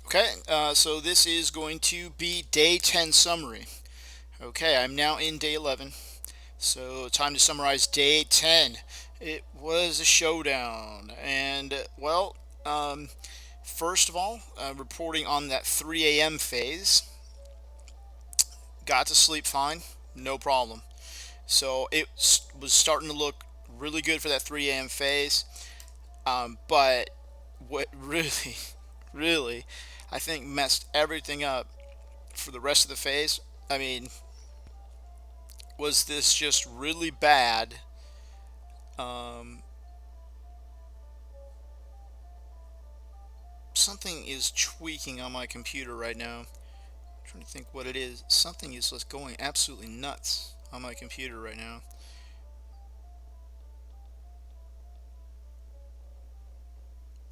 Okay, so this is going to be day 10 summary. Okay, I'm now in day 11, so time to summarize day 10. It was a showdown, and um, first of all, reporting on that 3 a.m. phase, got to sleep fine, no problem. So it was starting to look really good for that 3 a.m. phase, but what really, really, I think messed everything up for the rest of the phase. I mean, was this just really bad? Um, Something is tweaking on my computer right now. I'm trying to think what it is. Something is just going absolutely nuts on my computer right now.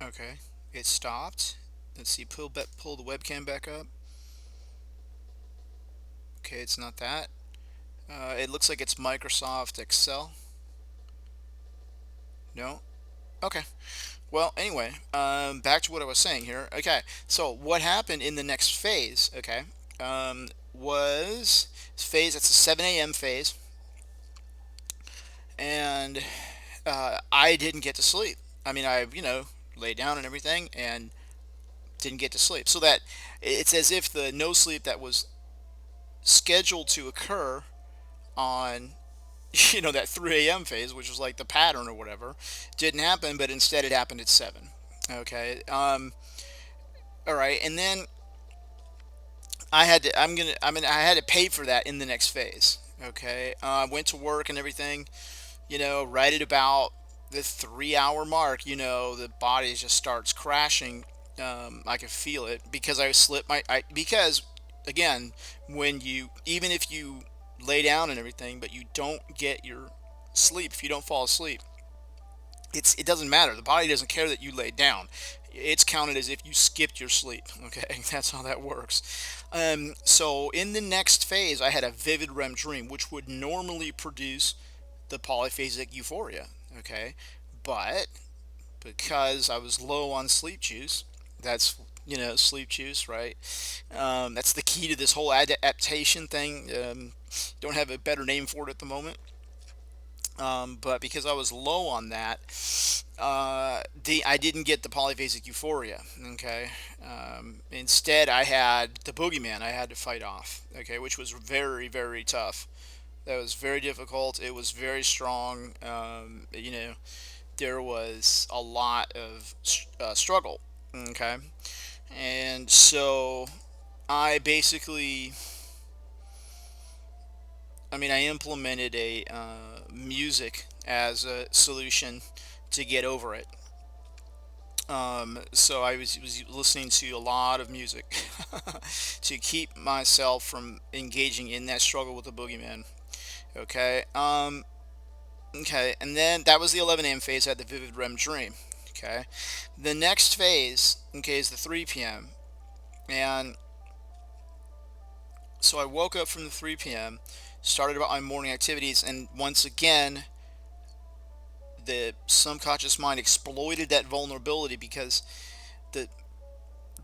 Okay, it stopped. Let's see. Pull the webcam back up. Okay, it's not that. It looks like it's Microsoft Excel. No. Okay. Well, anyway, back to what I was saying here. Okay, so what happened in the next phase? Okay, was phase. That's a 7 a.m. phase, and I didn't get to sleep. I mean, I laid down and everything, and didn't get to sleep. So that it's as if the no sleep that was scheduled to occur on that 3 a.m. phase, which was like the pattern or whatever, didn't happen, but instead it happened at 7. Okay. All right, and then I had to. I had to pay for that in the next phase. Okay. Went to work and everything. Right at about the 3 hour mark. The body just starts crashing. I could feel it because I slipped because again, when you even if you lay down and everything, but you don't get your sleep, if you don't fall asleep, it doesn't matter. The body doesn't care that you laid down. It's counted as if you skipped your sleep. Okay, that's how that works. So in the next phase, I had a vivid REM dream, which would normally produce the polyphasic euphoria. Okay, but because I was low on sleep juice, that's sleep juice, right? That's the key to this whole adaptation thing. Don't have a better name for it at the moment. But because I was low on that, I didn't get the polyphasic euphoria. Okay, instead I had the boogeyman I had to fight off. Okay, which was very very tough. That was very difficult. It was very strong. There was a lot of struggle. Okay, and so I basically, I implemented a music as a solution to get over it. So I was listening to a lot of music to keep myself from engaging in that struggle with the boogeyman. Okay. Okay. And then that was the 11 a.m. phase. I had the vivid REM dream. Okay. The next phase, okay, is the 3 p.m. And so I woke up from the 3 p.m., started about my morning activities, and once again, the subconscious mind exploited that vulnerability because the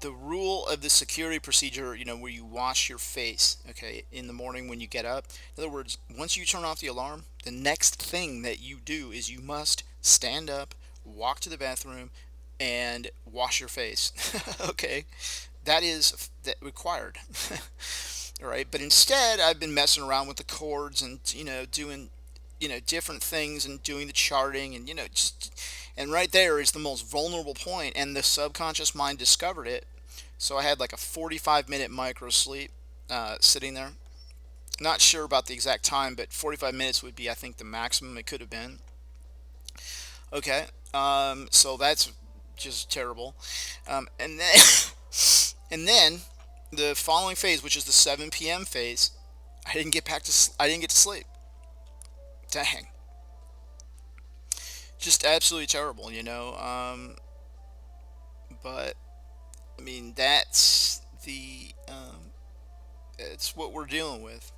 the rule of the security procedure, where you wash your face, okay, in the morning when you get up. In other words, once you turn off the alarm, the next thing that you do is you must stand up, walk to the bathroom, and wash your face. Okay, that is required. All right, but instead, I've been messing around with the chords and doing different things and doing the charting and just and right there is the most vulnerable point, and the subconscious mind discovered it. So I had like a 45-minute micro sleep sitting there. Not sure about the exact time, but 45 minutes would be, I think, the maximum it could have been. Okay, so that's just terrible. And then and then the following phase, which is the 7 p.m. phase, I didn't get to sleep. Dang, just absolutely terrible, but that's it's what we're dealing with.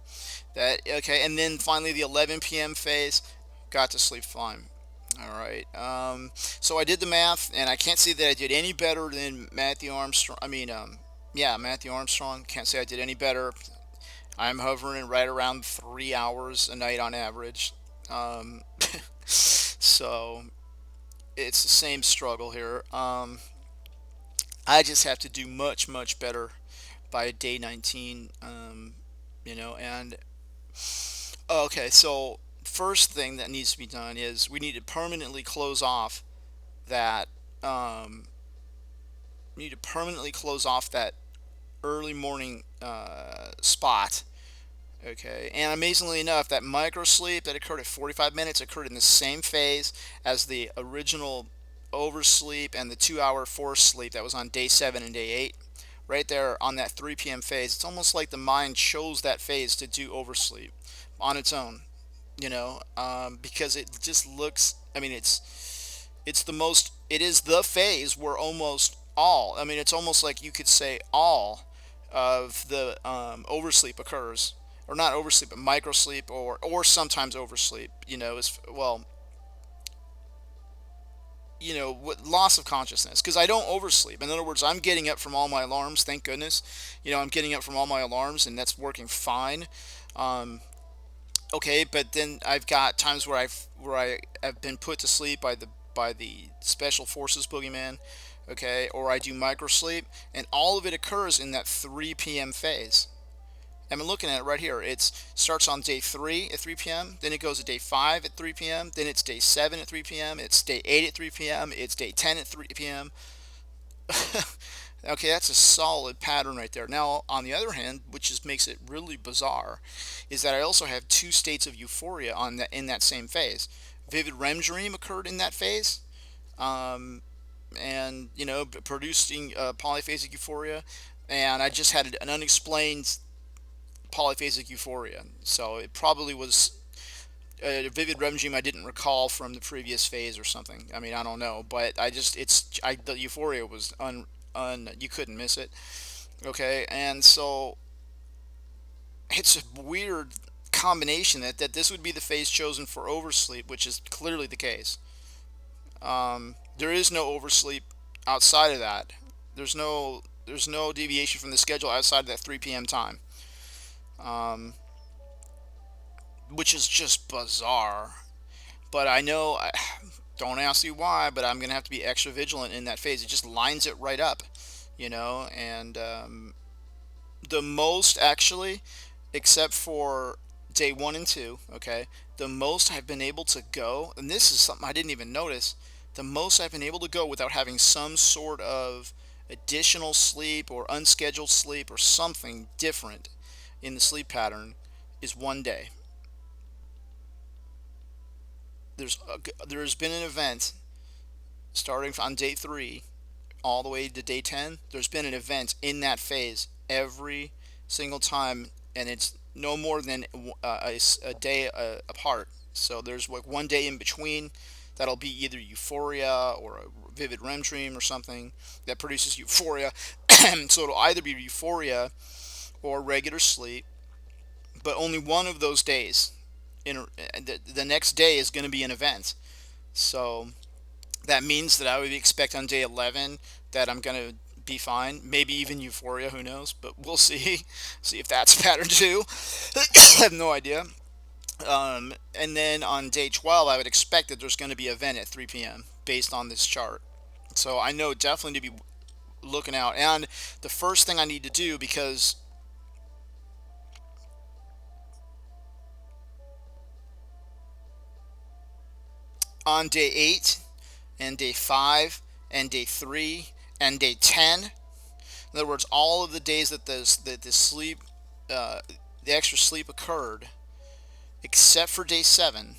That okay, and then finally the 11 p.m. phase, got to sleep fine. All right. So I did the math, and I can't see that I did any better than Matthew Armstrong. Yeah, Matthew Armstrong. Can't say I did any better. I'm hovering right around 3 hours a night on average. Um, so it's the same struggle here. I just have to do much, much better by day 19. And okay, so first thing that needs to be done is we need to permanently close off that. Um, we need to permanently close off that early morning spot. Okay, and amazingly enough, that micro sleep that occurred at 45 minutes occurred in the same phase as the original oversleep and the 2 hour forced sleep that was on day 7 and day 8. Right there on that 3 p.m. phase, it's almost like the mind chose that phase to do oversleep on its own, because it just looks, I mean, it is the phase where almost all, I mean, it's almost like you could say all of the oversleep occurs, or not oversleep, but microsleep, or sometimes oversleep. As well, loss of consciousness, because I don't oversleep. In other words, I'm getting up from all my alarms. Thank goodness, I'm getting up from all my alarms, and that's working fine. Um, okay, but then I've got times where I have been put to sleep by the special forces boogeyman, okay, or I do microsleep, and all of it occurs in that 3 p.m. phase. I'm looking at it right here. It starts on day 3 at 3 p.m., then it goes to day 5 at 3 p.m., then it's day 7 at 3 p.m., it's day 8 at 3 p.m., it's day 10 at 3 p.m. Okay, that's a solid pattern right there. Now, on the other hand, which just makes it really bizarre, is that I also have two states of euphoria in that same phase. Vivid REM dream occurred in that phase, um, and producing polyphasic euphoria, and I just had an unexplained polyphasic euphoria. So it probably was a vivid REM dream I didn't recall from the previous phase or something. I mean, I don't know, but the euphoria was you couldn't miss it. Okay, and so it's a weird combination that this would be the phase chosen for oversleep, which is clearly the case. There is no oversleep outside of that. There's no deviation from the schedule outside of that 3 p.m. time, um, which is just bizarre. But I know, don't ask me why, but I'm gonna have to be extra vigilant in that phase. It just lines it right up, and the most actually, except for day 1 and 2, okay, the most I've been able to go, and this is something I didn't even notice, the most I've been able to go without having some sort of additional sleep or unscheduled sleep or something different in the sleep pattern is 1 day. There's been an event starting on day 3 all the way to day 10. There's been an event in that phase every single time, and it's no more than a day apart. So there's like 1 day in between that'll be either euphoria or a vivid REM dream or something that produces euphoria. So it'll either be euphoria or regular sleep, but only one of those days. The next day is going to be an event. So that means that I would expect on day 11 that I'm going to be fine. Maybe even euphoria, who knows? But we'll see. See if that's pattern two. I have no idea. And then on day 12, I would expect that there's going to be an event at 3 p.m. based on this chart. So I know definitely to be looking out. And the first thing I need to do, because on day 8 and day 5 and day 3 and day 10, in other words, all of the days that the sleep, uh, the extra sleep occurred, except for day 7,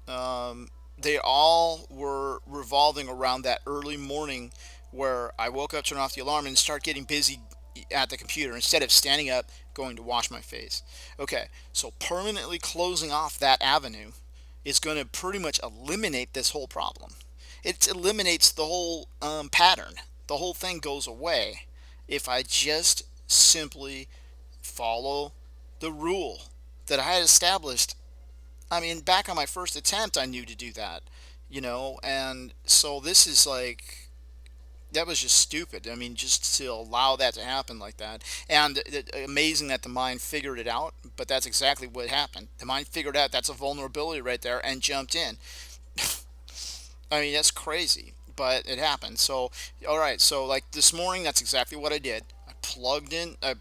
um, they all were revolving around that early morning where I woke up, turned off the alarm, and start getting busy at the computer instead of standing up, going to wash my face. Okay, so permanently closing off that avenue is going to pretty much eliminate this whole problem. It eliminates the whole pattern. The whole thing goes away if I just simply follow the rule that I had established. I mean, back on my first attempt, I knew to do that, and so this is like that was just stupid. I mean, just to allow that to happen like that, and amazing that the mind figured it out. But that's exactly what happened. The mind figured out that's a vulnerability right there and jumped in. I mean, that's crazy, but it happened. So, all right. So, like this morning, that's exactly what I did. I plugged in. I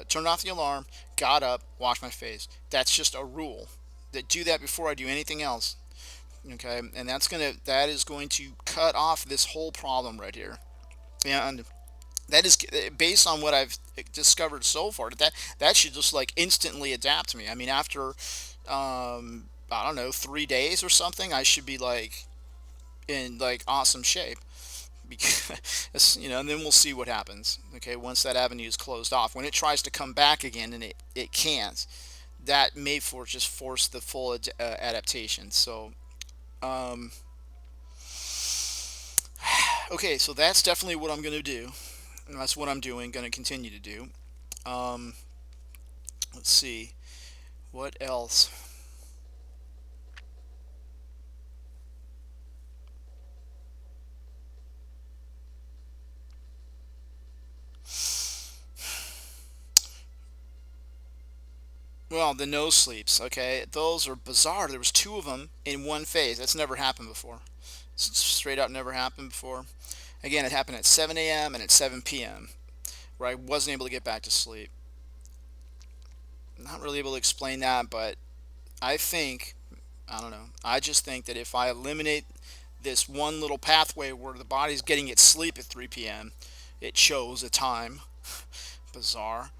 turned off the alarm, got up, washed my face. That's just a rule. That do that before I do anything else. Okay, and that is going to cut off this whole problem right here. And that is based on what I've discovered so far. That should just like instantly adapt me. I mean, after I don't know 3 days or something, I should be like in like awesome shape. Because and then we'll see what happens. Okay, once that avenue is closed off, when it tries to come back again and it can't, that may just force the full adaptation. So um, okay, so that's definitely what I'm going to do. And that's what I'm doing. Going to continue to do. Um, let's see what else. Well, the no sleeps. Okay, those are bizarre. There was two of them in one phase. That's never happened before. Straight out, never happened before. Again, it happened at 7 a.m. and at 7 p.m. where I wasn't able to get back to sleep. Not really able to explain that, but I think I don't know. I just think that if I eliminate this one little pathway where the body's getting its sleep at 3 p.m., it shows a time. Bizarre.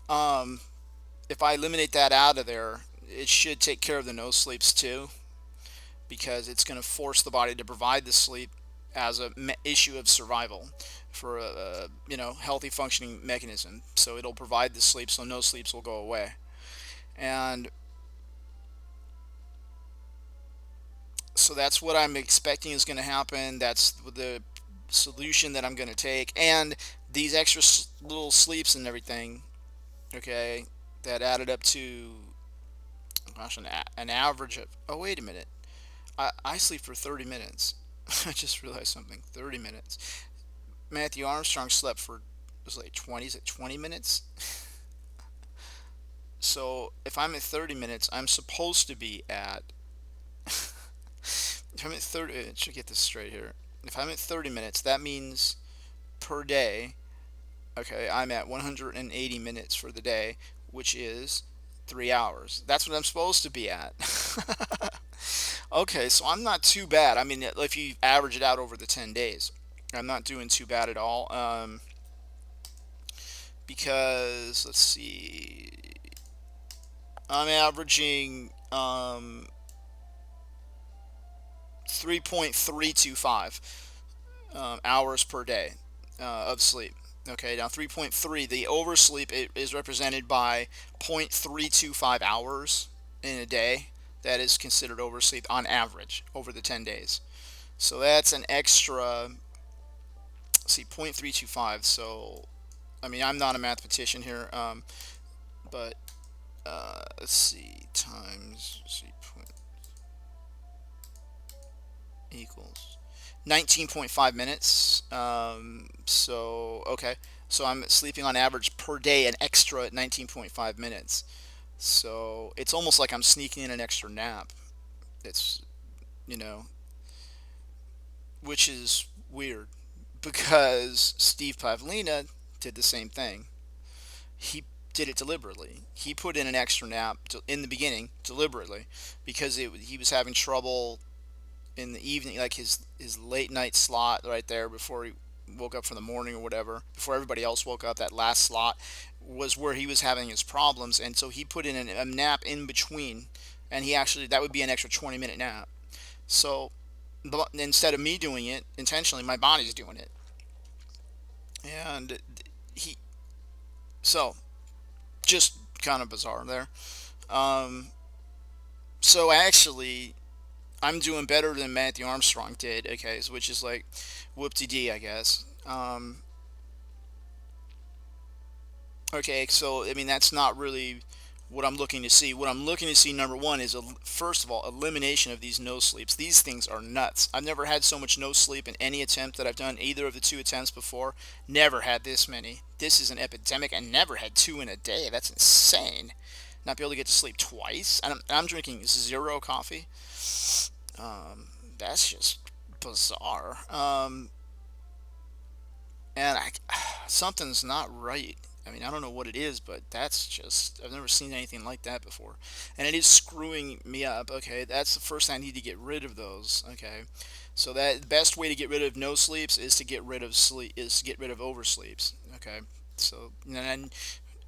Um, if I eliminate that out of there, it should take care of the no sleeps too, because it's going to force the body to provide the sleep as a issue of survival for a healthy functioning mechanism. So it'll provide the sleep, so no sleeps will go away. And so that's what I'm expecting is going to happen. That's the solution that I'm going to take. And these extra little sleeps and everything, okay, that added up to, gosh, an average of, oh, wait a minute. I sleep for 30 minutes. I just realized something. 30 minutes. Matthew Armstrong slept for, it was like 20, is it 20 minutes? So if I'm at 30 minutes, I'm supposed to be at, if I'm at 30, I should get this straight here. If I'm at 30 minutes, that means per day, okay, I'm at 180 minutes for the day, which is 3 hours. That's what I'm supposed to be at. Okay, so I'm not too bad. I mean, if you average it out over the 10 days, I'm not doing too bad at all. Because, let's see, I'm averaging 3.325 hours per day of sleep. Okay, now 3.3, the oversleep is represented by 0.325 hours in a day. That is considered oversleep on average over the 10 days. So that's an extra, let's see, 0.325. So, I mean, I'm not a mathematician here, but let's see, times, let's see, point equals 19.5 minutes. So, okay. So I'm sleeping on average per day an extra 19.5 minutes. So it's almost like I'm sneaking in an extra nap. It's, you know, which is weird because Steve Pavlina did the same thing. He did it deliberately. He put in an extra nap in the beginning deliberately because he was having trouble in the evening, like his late night slot right there before he woke up from the morning or whatever, before everybody else woke up. That last slot was where he was having his problems, and so he put in a nap in between, and he actually that would be an extra 20-minute nap. So instead of me doing it intentionally, my body's doing it, and he so just kind of bizarre there. Um, so actually, I'm doing better than Matthew Armstrong did. Okay, which is like whoop-de-dee, I guess. Okay, so I mean that's not really what I'm looking to see. What I'm looking to see, number one, is first of all, elimination of these no sleeps. These things are nuts. I've never had so much no sleep in any attempt that I've done, either of the two attempts before. Never had this many. This is an epidemic. I never had two in a day. That's insane. Not be able to get to sleep twice. I'm drinking zero coffee. That's just bizarre. And something's not right. I mean, I don't know what it is, but that's just, I've never seen anything like that before. And it is screwing me up. Okay, that's the first thing I need to get rid of those. Okay, so that the best way to get rid of no sleeps is to get rid of oversleeps. Okay, so and then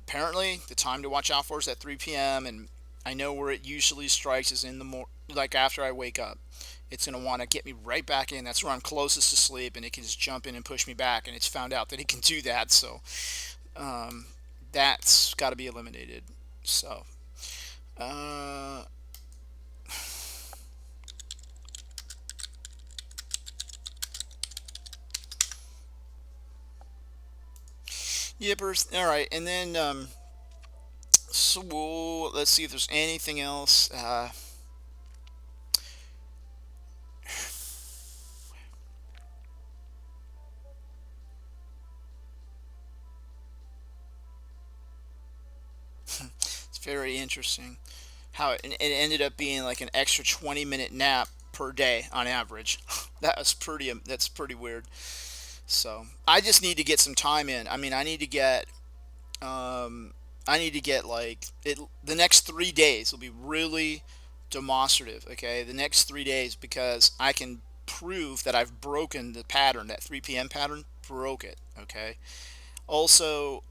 apparently the time to watch out for is at 3 p.m. and I know where it usually strikes is in the like after I wake up. It's going to want to get me right back in. That's where I'm closest to sleep, and it can just jump in and push me back. And it's found out that it can do that, so um, that's got to be eliminated. So, uh, yippers. All right, and then so let's see if there's anything else. It's very interesting how it ended up being like an extra 20-minute nap per day on average. That's pretty weird. So I just need to get some time in. I mean, um, I need to get like it. The next 3 days will be really demonstrative. Okay, the next 3 days because I can prove that I've broken the pattern. That 3 p.m. pattern, broke it. Okay. Also,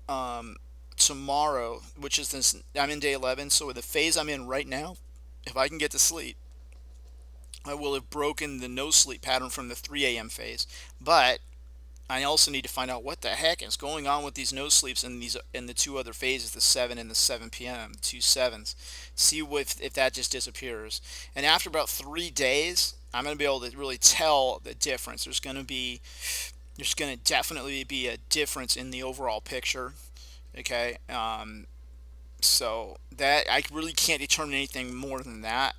um, tomorrow, which is this, I'm in day 11. So with the phase I'm in right now, if I can get to sleep, I will have broken the no sleep pattern from the 3 a.m. phase. But I also need to find out what the heck is going on with these no sleeps in the two other phases, the 7 and the 7 p.m., the two sevens. See if that just disappears. And after about 3 days, I'm going to be able to really tell the difference. There's going to definitely be a difference in the overall picture. Okay, so that I really can't determine anything more than that.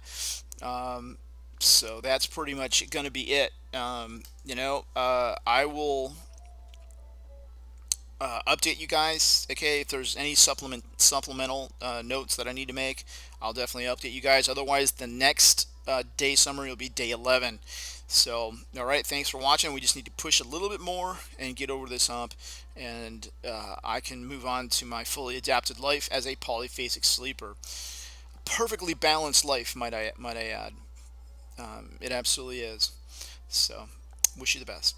Um, so that's pretty much going to be it. I will update you guys. Okay, if there's any supplemental notes that I need to make, I'll definitely update you guys. Otherwise, the next day summary will be day 11. So, all right, thanks for watching. We just need to push a little bit more and get over this hump, and I can move on to my fully adapted life as a polyphasic sleeper. Perfectly balanced life, might I add. It absolutely is. So, wish you the best.